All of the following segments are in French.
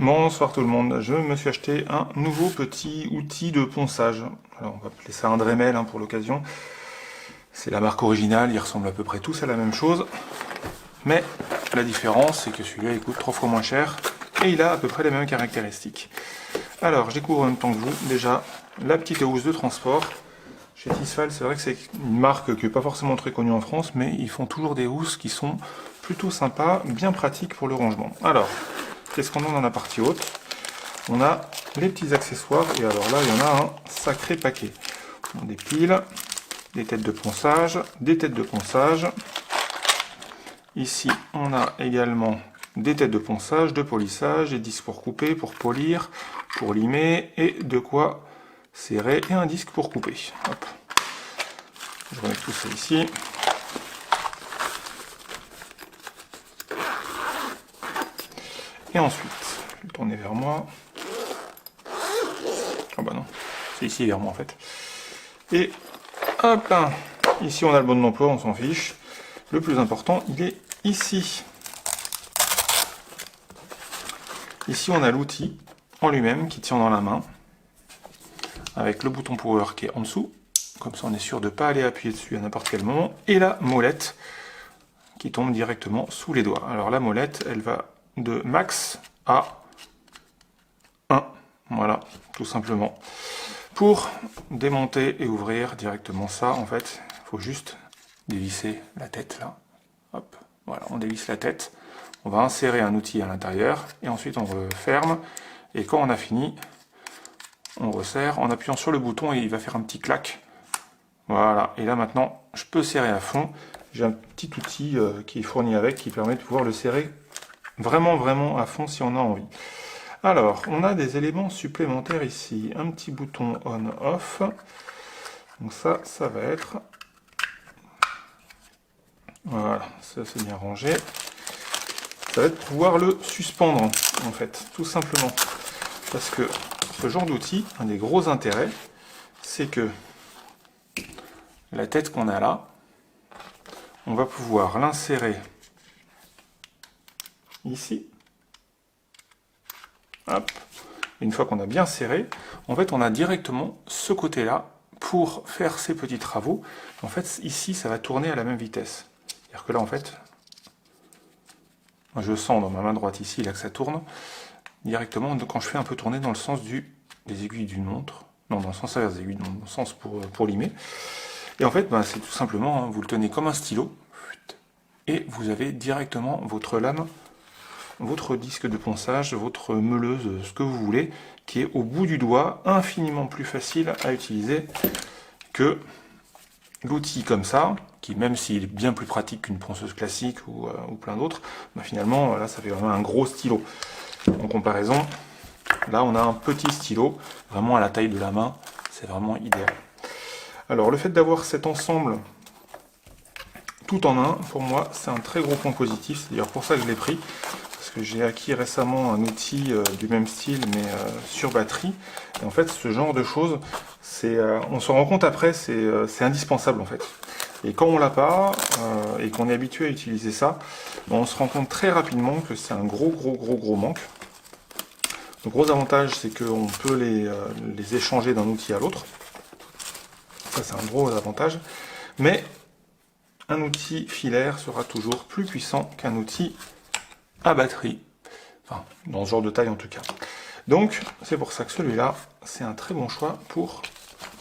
Bonsoir tout le monde, je me suis acheté un nouveau petit outil de ponçage. Alors on va appeler ça un Dremel pour l'occasion. C'est la marque originale, ils ressemblent à peu près tous à la même chose. Mais la différence, c'est que celui-là il coûte 3 fois moins cher et il a à peu près les mêmes caractéristiques. Alors je découvre en même temps que vous, déjà, la petite housse de transport. Chez Tisfal, c'est vrai que c'est une marque qui n'est pas forcément très connue en France, mais ils font toujours des housses qui sont plutôt sympas, bien pratiques pour le rangement. Alors, qu'est-ce qu'on a dans la partie haute? On a les petits accessoires, et alors là, il y en a un sacré paquet. Des piles, des têtes de ponçage, des têtes de ponçage. Ici, on a également des têtes de ponçage, de polissage, des disques pour couper, pour polir, pour limer, et de quoi serrer, et un disque pour couper. Hop. Je remets tout ça ici. Et ensuite, je vais le tourner vers moi. Ah bah non, c'est ici vers moi en fait. Et hop là, ici on a le bon d'emploi, on s'en fiche. Le plus important, il est ici. Ici on a l'outil en lui-même qui tient dans la main, avec le bouton power qui est en dessous. Comme ça on est sûr de ne pas aller appuyer dessus à n'importe quel moment. Et la molette qui tombe directement sous les doigts. Alors la molette, elle va de max à 1. Voilà, tout simplement. Pour démonter et ouvrir directement ça, en fait, il faut juste dévisser la tête là. Hop, voilà, on dévisse la tête. On va insérer un outil à l'intérieur et ensuite on referme. Et quand on a fini, on resserre en appuyant sur le bouton et il va faire un petit clac. Voilà, et là maintenant, je peux serrer à fond. J'ai un petit outil qui est fourni avec, qui permet de pouvoir le serrer vraiment à fond si on a envie. Alors, on a des éléments supplémentaires ici. Un petit bouton on-off. Donc ça va être... Voilà, ça c'est bien rangé. Ça va être pouvoir le suspendre, en fait, tout simplement. Parce que ce genre d'outil, un des gros intérêts, c'est que la tête qu'on a là, on va pouvoir l'insérer ici. Hop. Une fois qu'on a bien serré, en fait, on a directement ce côté-là pour faire ces petits travaux. En fait, ici, ça va tourner à la même vitesse. C'est-à-dire que là, en fait, je sens dans ma main droite ici, là que ça tourne, directement quand je fais un peu tourner dans le sens des aiguilles d'une montre. Non, dans le sens inverse des aiguilles d'une montre, dans le sens pour limer. Et en fait, c'est tout simplement, vous le tenez comme un stylo, et vous avez directement votre lame, votre disque de ponçage, votre meuleuse, ce que vous voulez, qui est au bout du doigt, infiniment plus facile à utiliser que l'outil comme ça, qui même s'il est bien plus pratique qu'une ponceuse classique ou plein d'autres, finalement, là, ça fait vraiment un gros stylo. En comparaison, là, on a un petit stylo, vraiment à la taille de la main, c'est vraiment idéal. Alors, le fait d'avoir cet ensemble tout en un, pour moi, c'est un très gros point positif. C'est d'ailleurs pour ça que je l'ai pris, parce que j'ai acquis récemment un outil du même style, mais sur batterie. Et en fait, ce genre de choses, on se rend compte après, c'est indispensable en fait. Et quand on l'a pas, et qu'on est habitué à utiliser ça, on se rend compte très rapidement que c'est un gros manque. Le gros avantage, c'est qu'on peut les échanger d'un outil à l'autre. Ça, c'est un gros avantage. Mais un outil filaire sera toujours plus puissant qu'un outil à batterie. Enfin, dans ce genre de taille en tout cas. Donc, c'est pour ça que celui-là, c'est un très bon choix pour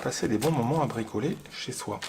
passer des bons moments à bricoler chez soi.